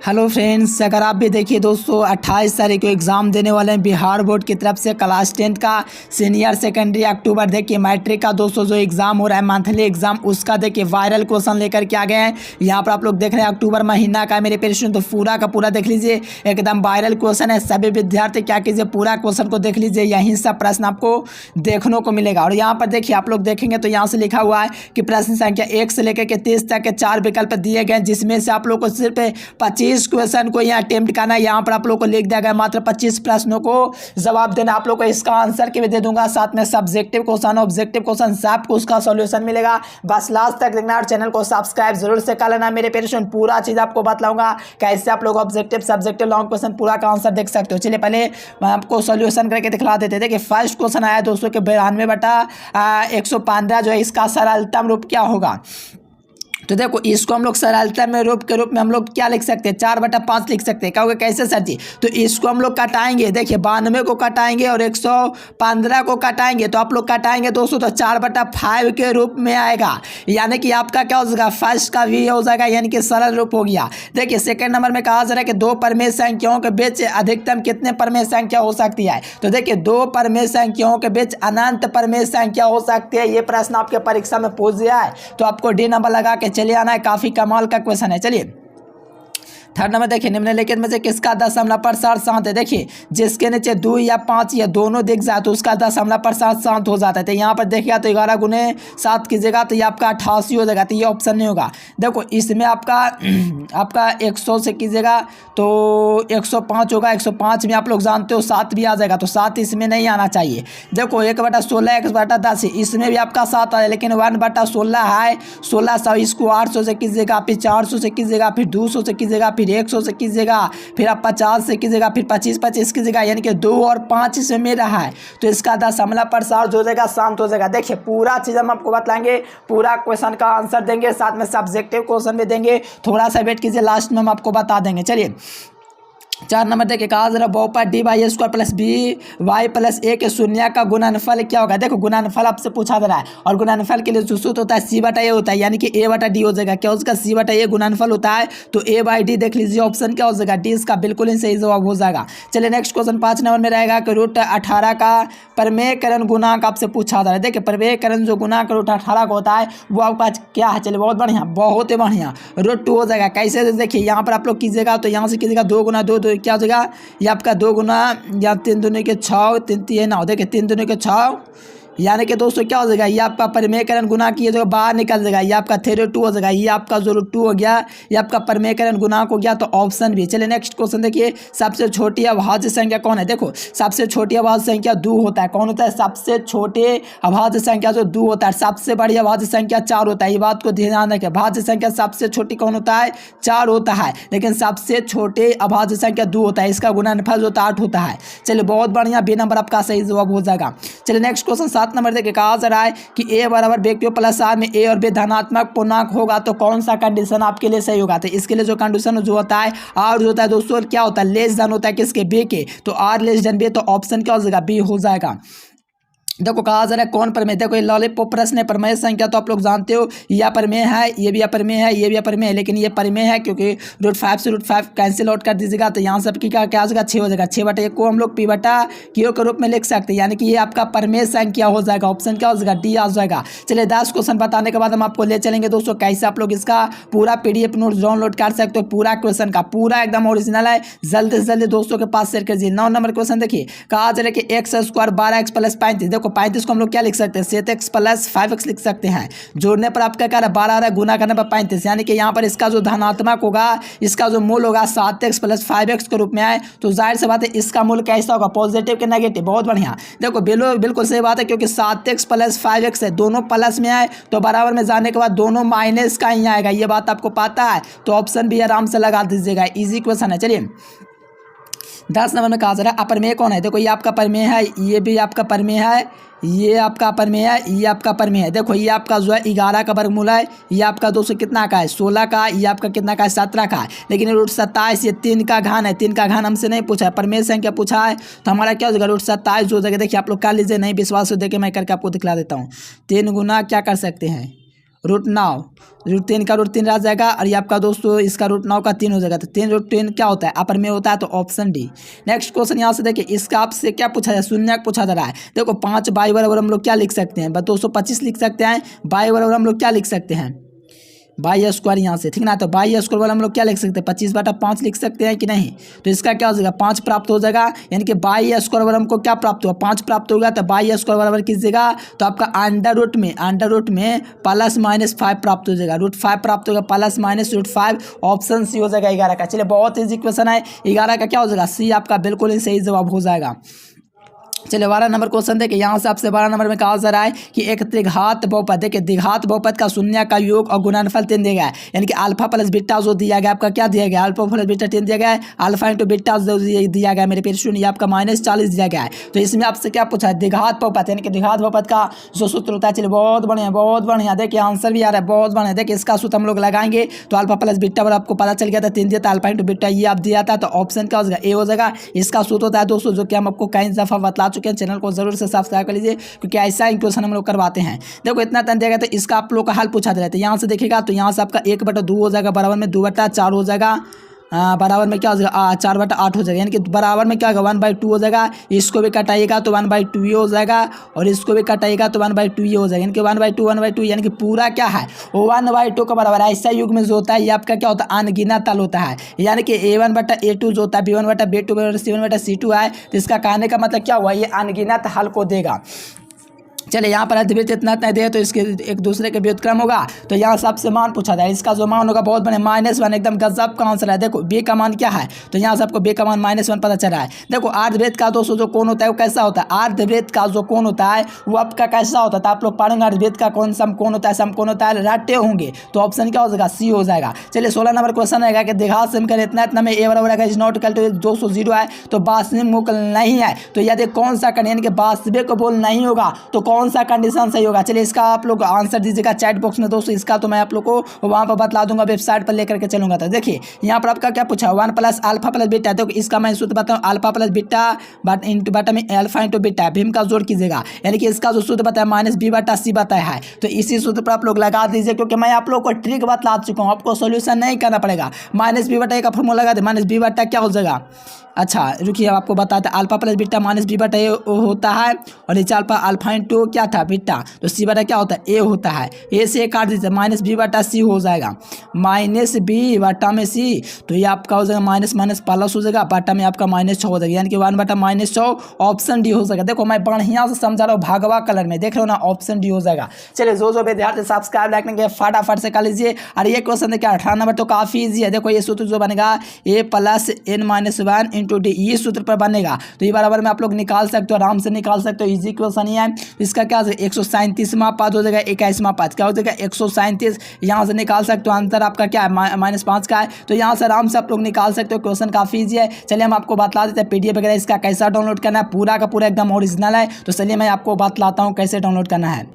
Hello friends, अगर आप भी देखिए दोस्तों 28 तारीख को एग्ज़ाम देने वाले हैं बिहार बोर्ड की तरफ से क्लास 10 का सीनियर सेकेंडरी अक्टूबर देखिए मैट्रिक का दोस्तों जो एग्ज़ाम हो रहा है मंथली एग्ज़ाम उसका देखिए वायरल क्वेश्चन लेकर के आ गए हैं। यहाँ पर आप लोग देख रहे हैं अक्टूबर महीना का मेरे पेरेंट्स तो पूरा का पूरा देख लीजिए, एकदम वायरल क्वेश्चन है। सभी विद्यार्थी क्या कीजिए पूरा क्वेश्चन को देख लीजिए, यहीं सब प्रश्न आपको देखने को मिलेगा। और यहाँ पर देखिए आप लोग देखेंगे तो यहाँ से लिखा हुआ है कि प्रश्न संख्या 1 से लेकर के 30 तक के 4 विकल्प दिए गए, जिसमें से आप लोग को सिर्फ 25 क्वेश्चन को यहाँ अटेम्प्ट करना है। यहाँ पर आप लोग को लिख दिया गया मात्र 25 प्रश्नों को जवाब देना। आप लोग को इसका आंसर के भी दे दूंगा, साथ में सब्जेक्टिव क्वेश्चन ऑब्जेक्टिव क्वेश्चन सबको उसका सॉल्यूशन मिलेगा। बस लास्ट तक देखना और चैनल को सब्सक्राइब जरूर से कर लेना मेरे पेरेंट्स। पूरा चीज आपको बताऊंगा कैसे आप लोग ऑब्जेक्टिव सब्जेक्टिव लॉन्ग क्वेश्चन पूरा का आंसर देख सकते हो। चलिए पहले मैं आपको सॉल्यूशन करके दिखला देते थे कि फर्स्ट क्वेश्चन आया दोस्तों के 92/115 जो है इसका सरलतम रूप क्या होगा। तो देखो इसको हम लोग सरलता में रूप के रूप में हम लोग क्या लिख सकते हैं 4/5 लिख सकते हैं। कहोगे कैसे सर जी, तो इसको हम लोग कटाएंगे, देखिए 92 को कटाएंगे और 115 को कटाएंगे, तो आप लोग कटाएंगे दोस्तों तो 4/5 के रूप में आएगा। यानी कि आपका क्या हो जाएगा फर्स्ट का भी हो जाएगा, यानी कि सरल रूप हो गया। देखिए सेकंड नंबर में कहा जा रहा है कि दो परमेय संख्याओं के बीच अधिकतम कितने परमेय संख्या हो सकती है। तो देखिए दो परमेय संख्याओं के बीच अनंत परमेय संख्या हो सकती है। ये प्रश्न आपके परीक्षा में पूछ दिया है तो आपको डी नंबर लगा के चलिए आना है। काफी कमाल का क्वेश्चन है। चलिए थर्ड नंबर देखिए निम्नलिखित में से किसका दशमलव प्रसार शांत है। देखिए जिसके नीचे 2 या 5 या दोनों दिख जाए तो उसका दशमलव प्रसार शांत हो जाता है। तो यहाँ पर देखिएगा तो 11 गुने 7 कीजिएगा तो ये आपका 88 हो जाएगा, तो ये ऑप्शन नहीं होगा। देखो इसमें आपका 100 से कीजिएगा तो 105 होगा, 105 में आप लोग जानते हो 7 भी आ जाएगा, तो 7 इसमें नहीं आना चाहिए। देखो 1/16 1/10 इसमें भी आपका 7 आ जाए, लेकिन 1/16 है 1600, इसको 800 से कीजिएगा, फिर 400 से कीजिएगा, फिर 200 से कीजिएगा, फिर 100 से कीजिएगा, फिर आप 50 से कीजिएगा, फिर 25 कीजिएगा, यानी कि 2 और 5 इसमें में रहा है तो इसका दशमलव प्रसार जो हो जाएगा शांत हो जाएगा। देखिए पूरा चीज हम आपको बताएंगे, पूरा क्वेश्चन का आंसर देंगे, साथ में सब्जेक्टिव क्वेश्चन भी देंगे। थोड़ा सा वेट कीजिए, लास्ट में हम आपको बता देंगे। चलिए 4 नंबर देखिए कहा जरा बहुपद dy² plus by plus a के शून्य का गुणनफल क्या होगा। देखो गुणनफल आपसे पूछा जा रहा है और गुणनफल के लिए जो सूत्र होता है c/a होता है, यानी कि a/d हो जाएगा। क्या उसका c/a गुणनफल होता है तो a/d देख लीजिए ऑप्शन क्या हो जाएगा डी, इसका बिल्कुल ही सही जवाब हो जाएगा। चलिए नेक्स्ट क्वेश्चन 5 नंबर में रहेगा कि √18 का परमेयकरण गुणांक आपसे पूछा जा रहा है। देखिए परमेयकरण जो गुणांक √18 का होता है वो आपका क्या है। चलिए बहुत बढ़िया, बहुत ही बढ़िया, √2 हो जाएगा। कैसे देखिए यहाँ पर आप लोग कीजिएगा तो यहाँ से कीजिएगा 2 गुना 2 तो क्या हो जाएगा ये आपका 2 गुना या 3 दूनी के 6 3 9 देखिए 3 दूनी के 6, यानी कि दोस्तों क्या हो जाएगा ये आपका परमेयकरण गुना की जो बाहर निकल जाएगा, ये आपका 3√2 हो जाएगा। ये आपका जो √2 हो गया ये आपका परमेयकरण गुणांक हो गया, तो ऑप्शन भी। चलिए नेक्स्ट क्वेश्चन देखिए सबसे छोटी अभाज्य संख्या कौन है। देखो सबसे छोटी अभाज्य संख्या 2 होता है। कौन होता है सबसे छोटे अभाज्य संख्या जो 2 होता है। सबसे बड़ी अभाज्य संख्या 4 होता है, ये बात को ध्यान रखें। अभाज्य संख्या सबसे छोटी कौन होता है 4 होता है, लेकिन सबसे छोटे अभाज्य संख्या 2 होता है, इसका गुणनफल जो 8 होता है। चलिए बहुत बढ़िया, बी नंबर आपका सही जवाब हो जाएगा। चलिए नेक्स्ट क्वेश्चन 7 नंबर देखिए कहा जा रहा है कि a बराबर b क्यूब प्लस r में a और b धनात्मक पूर्णांक होगा तो कौन सा कंडीशन आपके लिए सही होगा। तो इसके लिए जो कंडीशन जो होता है r जो होता है दोस्तों क्या होता है लेस देन होता है किसके b के, तो r लेस देन b, तो ऑप्शन क्या हो जाएगा बी हो जाएगा। देखो कहा जा रहा है कौन प्रमेय। देखो ये लॉलीपॉप प्रश्न है, प्रमेय संख्या तो आप लोग जानते हो ये अप्रमेय है, ये भी अप्रमेय है, ये भी अप्रमेय है, लेकिन ये परिमेय है क्योंकि √5 से √5 कैंसिल आउट कर दीजिएगा तो यहाँ सबकी क्या क्या हो जाएगा 6 हो जाएगा। 6/1 को हम लोग p/q के रूप में लिख सकते हैं, यानी कि ये आपका प्रमेय संख्या हो जाएगा। ऑप्शन क्या हो जाएगा डी आ जाएगा। चलिए 10 क्वेश्चन बताने के बाद हम आपको ले चलेंगे दोस्तों कैसे आप लोग इसका पूरा PDF नोट डाउनलोड कर सकते हो। पूरा क्वेश्चन का पूरा एकदम ओरिजिनल है, जल्दी से जल्दी दोस्तों के पास शेयर कर दीजिए। 9 नंबर क्वेश्चन देखिए कहा जा रहा है कि x² 12x प्लस 35। देखो 35 को हम लोग क्या लिख सकते हैं 7x प्लस 5x लिख सकते हैं। जोड़ने पर आपका क्या 12 आ रहा है, गुना करने पर 35, यानी कि यहाँ पर इसका जो धनात्मक होगा इसका जो मूल होगा 7x प्लस 5x के रूप में आए, तो जाहिर सी बात है इसका मूल कैसा होगा पॉजिटिव के नेगेटिव। बहुत बढ़िया, देखो बिल्कुल सही बात है क्योंकि 7x प्लस 5x है, दोनों प्लस में आए तो बराबर में जाने के बाद दोनों माइनस का ही आएगा। ये बात आपको पता है, तो ऑप्शन भी आराम से लगा दीजिएगा, इजी क्वेश्चन है। चलिए 10 नंबर में कहा जा रहा है अप्रमेय कौन है। देखो ये आपका प्रमेय है, ये भी आपका प्रमेय है, ये आपका प्रमेय है, ये आपका प्रमेय है। देखो ये आपका जो है 11 का वर्गमूल है, ये आपका दोस्तों कितना का है 16 का, ये आपका कितना का है 17 का है, लेकिन √27 ये 3 का घन है। 3 का घन हमसे नहीं पूछा है, प्रमेय संख्या पूछा है, तो हमारा क्या हो जाएगा √27 जो हो जाएगा। देखिए आप लोग कर लीजिए, नहीं विश्वास हो देखिए मैं करके आपको दिखला देता हूँ। 3 गुना क्या कर सकते हैं √9 का √3 रह जाएगा और ये आपका दोस्तों इसका √9 का 3 हो जाएगा। तो 3 √3 क्या होता है, अपर में होता है, तो ऑप्शन डी। नेक्स्ट क्वेश्चन यहाँ से देखिए, इसका आपसे क्या पूछा जाए, शून्य पूछा जा रहा है। देखो 5 बाई बराबर हम लोग क्या लिख सकते हैं, 225 लिख सकते हैं। बाई बराबर हम लोग क्या लिख सकते हैं, बाई स्क्वायर यहाँ से, ठीक ना। तो बाई स्क्वायर वाला हम लोग क्या लिख सकते हैं, 25/5 लिख सकते हैं कि नहीं। तो इसका क्या हो जाएगा, 5 प्राप्त हो जाएगा। यानी कि बाई स्क्वायर बराबर हमको क्या प्राप्त हुआ, 5 प्राप्त होगा। तो बाई स्क्वायर बराबर कीजिएगा तो आपका अंडर रूट में +-5 प्राप्त हो जाएगा। √5 प्राप्त होगा, +-√5, ऑप्शन सी हो जाएगा 11 का। चलिए बहुत ईजी क्वेश्चन है, 11 का क्या हो जाएगा, सी आपका बिल्कुल ही सही जवाब हो जाएगा। चलिए 12 नंबर क्वेश्चन देखिए, यहाँ से आपसे 12 नंबर में कहा जा रहा है कि एक त्रिघात बहुपद, देखिए द्विघात बहुपद का शून्य का योग और गुणनफल 3 दिया गया है। यानी कि अल्फा प्लस बीटा जो दिया गया आपका क्या दिया गया, अल्फा प्लस बीटा 3 दिया गया है। अल्फा इंटू बीटा जो दिया गया मेरे पेज शून्य, आपका -40 दिया गया है। तो इसमें आपसे क्या पूछा है, द्विघात बहुपद, यानी कि द्विघात बहुपद का जो सूत्र होता है। चलिए बहुत बढ़िया देखिए आंसर भी आ रहा है, बहुत बढ़िया। देखिए इसका सूत्र हम लोग लगाएंगे तो अल्फा प्लस बीटा पर आपको पता चल गया था, 3 दिया था, अल्फा इंटू बीटा ये आप दिया था। तो ऑप्शन क्या हो जाएगा, ए हो जाएगा। इसका सूत्र होता है दोस्तों जो कि हम आपको कई दफा बतला चुके हैं, चैनल को जरूर से सब्सक्राइब कर लीजिए क्योंकि ऐसा ही क्वेश्चन हम लोग करवाते हैं। देखो इतना तन दिया गया तो इसका आप लोग का हल पूछा जाता है। यहाँ से देखिएगा तो यहाँ से आपका 1/2 हो जाएगा, बराबर में 2/4 हो जाएगा, बराबर में क्या हो जाएगा 4/8 हो जाएगा। यानी कि बराबर में क्या होगा 1/2 हो जाएगा। इसको भी कटाइएगा तो 1/2 ही हो जाएगा और इसको भी कटाइएगा तो 1/2 ही हो जाएगा। यानी कि 1/2 यानी कि पूरा क्या है 1/2 का बराबर है। ऐसा युग में जो होता है ये आपका क्या होता है, अनगिनत तल होता है। यानी कि A1/A2 जो होता है, B1/B2 C1/C2 है। तो इसका कहने का मतलब क्या हुआ, ये अनगिनत हल को देगा। चलिए यहाँ पर अर्धवृत्त इतना दे तो इसके एक दूसरे के व्युत्क्रम होगा। तो यहाँ सबसे मान पूछा जाए, इसका जो मान होगा बहुत बड़े -1, एकदम गजब का आंसर है। देखो बी का मान क्या है, तो यहाँ से आपको बी का मान -1 पता चल रहा है। देखो अर्धवृत्त का दोस्तों जो कोण होता है वो कैसा होता है, अर्धवृत्त का जो कोण होता है वो आपका कैसा होता है, आप लोग पढ़ेंगे अर्धवृत्त का कौन समकोण होता है, समकोण होता है, रट्टे होंगे। तो ऑप्शन क्या हो जाएगा, सी हो जाएगा। चलिए 16 नंबर क्वेश्चन रहेगा कि द्विघात समीकरण इतना में ए बराबर है नॉट इक्वल टू 200 है तो वास्तविक मूल नहीं है। तो यदि कौन सा यानी कि वास्तविक बोल नहीं होगा तो कौन सा कंडीशन सही होगा। चलिए इसका आप लोग आंसर दीजिएगा चैट बॉक्स में दोस्तों। इसका तो मैं आप लोग को वहां पर बतला दूंगा, वेबसाइट पर लेकर के चलूंगा। तो देखिए यहाँ पर आपका क्या पूछा 1 + अल्फा प्लस बीटा। तो इसका मैं सूत्र बताऊँ, अल्फा प्लस बीटा बटा में अल्फा इंटू बीटा, भीम का जोड़ कीजिएगा। यानी कि इसका जो सूत्र बताया -b/c बताया है। तो इसी सूत्र पर आप लोग लगा दीजिए क्योंकि मैं आप लोग को ट्रिक बतला चुका हूँ, आपको सोल्यूशन नहीं करना पड़ेगा। -b/a का फॉर्मूला लगा दे, -b/a क्या हो जाएगा। अच्छा रुकिए आपको बताते हैं, अल्फा प्लस बीटा -b/a होता है और नीचे अल्फा इंटू क्या था बीटा, तो c/a क्या होता है, a होता है। a से काट दीजिए -b/c हो जाएगा, -b/c। तो ये आपका हो जाएगा माइनस प्लस हो जाएगा, बाटा में आपका -6 हो जाएगा। यानी कि 1/-6 ऑप्शन डी हो जाएगा। देखो मैं बढ़िया से समझा रहा हूँ, भगवा कलर में देख रहे हो ना, ऑप्शन डी हो जाएगा। चलिए जो विद्यार्थी सब्सक्राइब लाइक नहीं किया फटाफट से कर लीजिए। और ये क्वेश्चन देखिए 18 नंबर तो काफी ईजी है। देखो ये सूत्र जो बनेगा a + n-1 × d, ये सूत्र पर बनेगा। तो ये बराबर में आप लोग निकाल सकते हो, आराम से निकाल सकते हो, इजी क्वेश्चन ही है। इसका क्या 137वां पद हो जाएगा, 21वां पद क्या हो जाएगा 137। यहाँ से निकाल सकते हो, आंसर आपका क्या है -5 का है। तो यहाँ से आराम से आप लोग निकाल सकते हो, क्वेश्चन काफी ईजी है। चलिए हम आपको बतला देते हैं PDF वगैरह इसका कैसा डाउनलोड करना है, पूरा का पूरा एकदम ओरिजिनल है। तो चलिए मैं आपको बतलाता हूँ कैसे डाउनलोड करना है।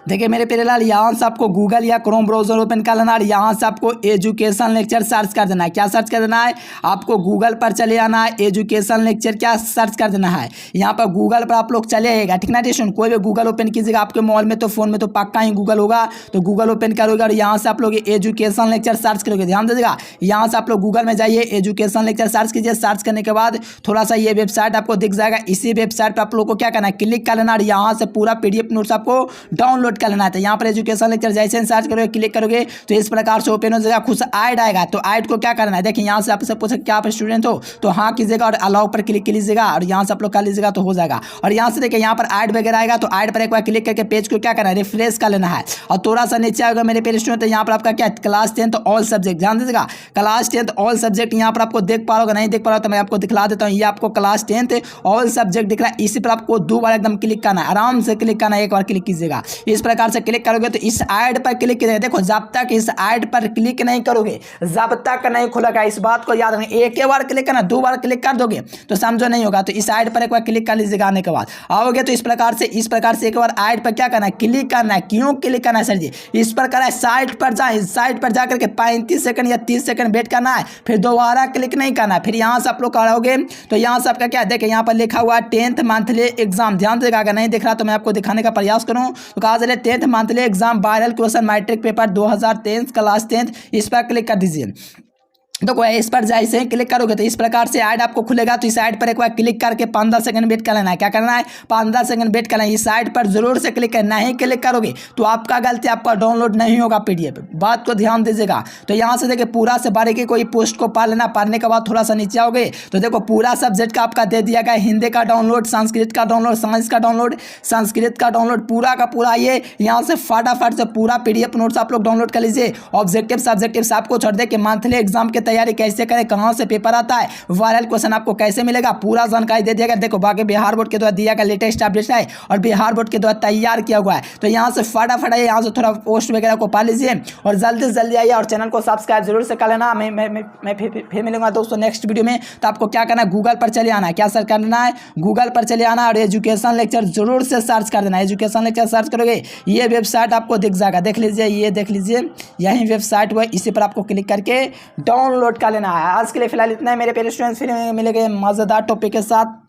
देखिए मेरे प्यारे लाल, यहाँ से आपको गूगल या क्रोम ब्राउजर ओपन कर लेना और यहाँ से आपको एजुकेशन लेक्चर सर्च कर देना है। क्या सर्च कर देना है, आपको गूगल पर चले आना है, एजुकेशन लेक्चर क्या सर्च कर देना है। यहाँ पर गूगल पर आप लोग चले आएगा, ठीक ना टेशन। कोई भी गूगल ओपन कीजिएगा, आपके मोबाइल में तो फोन में तो पक्का ही गूगल होगा। तो गूगल ओपन करोगे और यहाँ से आप लोग एजुकेशन लेक्चर सर्च करोगे, ध्यान दीजिएगा। यहाँ से आप लोग गूगल में जाइए, एजुकेशन लेक्चर सर्च कीजिए। सर्च करने के बाद थोड़ा सा ये वेबसाइट आपको दिख जाएगा। इसी वेबसाइट पर आप लोग को क्या करना है, क्लिक कर लेना और यहाँ से पूरा PDF नोट्स आपको डाउनलोड कर लेना है। तो यहाँ पर एजुकेशन लेक्चर जैसे सर्च करोगे, क्लिक करोगे तो इस प्रकार से ओपन हो जाएगा, खुद ऐड आएगा। तो ऐड को क्या करना है, देखिए यहाँ से आपसे पूछे क्या आप स्टूडेंट हो, तो हाँ कीजिएगा और अलाउ पर क्लिक कीजिएगा और यहाँ से आप लोग कर लीजिएगा तो हो जाएगा। और यहाँ से देखिए यहाँ पर ऐड वगैरह आएगा, तो ऐड पर एक बार क्लिक करके पेज को क्या करना है, रिफ्रेश कर लेना है। और थोड़ा सा नीचे आएगा मेरे पेज स्टूडेंट, तो यहाँ पर आपका क्या क्लास 10th ऑल सब्जेक्ट, ध्यान दीजिएगा क्लास 10th ऑल सब्जेक्ट यहाँ पर आपको देख पा रहा होगा, नहीं देख पा रहा तो मैं आपको दिखला देता हूँ। ये आपको क्लास 10th ऑल सब्जेक्ट दिख रहा है, इसी पर आपको 2 बार एकदम क्लिक करना है, आराम से क्लिक करना है, एक बार क्लिक कीजिएगा। इस प्रकार से क्लिक करोगे तो इस ऐड पर क्लिक कीजिएगा। देखो जब तक इस ऐड पर क्लिक नहीं करोगे, जब तक नहीं खुलेगा, इस बात को याद रखना। एक बार क्लिक करना, 2 बार क्लिक कर दोगे तो समझो नहीं होगा। तो इस ऐड पर एक बार क्लिक कर लीजिएगा, आने के बाद आओगे तो इस प्रकार से एक बार ऐड पर क्या करना है, क्लिक करना है। क्यों क्लिक करना है सर जी, इस प्रकार है साइट पर जाए, साइट पर जाकर के 35 सेकंड या 30 सेकंड वेट करना है, फिर दोबारा क्लिक नहीं करना है। फिर यहाँ से आप लोग करोगे तो यहाँ से आपका क्या देखे, यहाँ पर लिखा हुआ 10th मंथली एग्जाम, ध्यान देगा। अगर नहीं दिख रहा तो मैं आपको दिखाने का प्रयास करूँ। तो कहा जा हमारे 10th monthly exam viral question matric paper 2023 class 10th, इस पर क्लिक कर दीजिए। देखो इस पर जैसे ही क्लिक करोगे तो इस प्रकार से ऐड आपको खुलेगा। तो इस ऐड पर एक बार क्लिक करके 15 सेकंड वेट कर लेना है। क्या करना है? 15 सेकंड वेट करना है। इस ऐड पर जरूर से क्लिक करना है। क्लिक करोगे तो आपका गलती, आपका डाउनलोड नहीं होगा पीडीएफ, बात को ध्यान दीजिएगा। तो यहाँ से देखिए पूरा से बारीकी कोई पोस्ट को पढ़ लेना। पढ़ने के बाद थोड़ा सा नीचे आओगे तो देखो पूरा सब्जेक्ट का आपका दे दिया गया। हिंदी का डाउनलोड, संस्कृत का डाउनलोड, साइंस का डाउनलोड, संस्कृत का डाउनलोड, पूरा का पूरा ये यहाँ से फटाफट से पूरा पीडीएफ नोट्स आप लोग डाउनलोड कर लीजिए। ऑब्जेक्टिव सब्जेक्टिव आपको छोड़ दे कि मंथली एग्जाम की तैयारी कैसे करें, कहां से पेपर आता है, वायरल क्वेश्चन आपको कैसे मिलेगा, पूरा जानकारी दे दिया गया। देखो बाकी बिहार बोर्ड के द्वारा दिया गया लेटेस्ट अपडेट है और बिहार बोर्ड के द्वारा तैयार किया हुआ है। तो यहाँ से फटाफट आइए, यहाँ से थोड़ा पोस्ट वगैरह को पा लीजिए और जल्दी से जल्दी आइए और चैनल को सब्सक्राइब जरूर से कर लेना। मैं फिर मिलूंगा दोस्तों नेक्स्ट वीडियो में। तो आपको क्या करना है, गूगल पर चले आना है। क्या सर्च करना है? गूगल पर चले आना और एजुकेशन लेक्चर जरूर से सर्च कर देना। एजुकेशन लेक्चर सर्च करोगे ये वेबसाइट आपको दिख जाएगा, देख लीजिए, ये देख लीजिए, यही वेबसाइट हुआ, इसी पर आपको क्लिक करके डाउनलोड कर लेना है। आज के लिए फिलहाल इतना है मेरे प्यारे स्टूडेंट्स, फिर मिलेंगे मज़ेदार टॉपिक के साथ।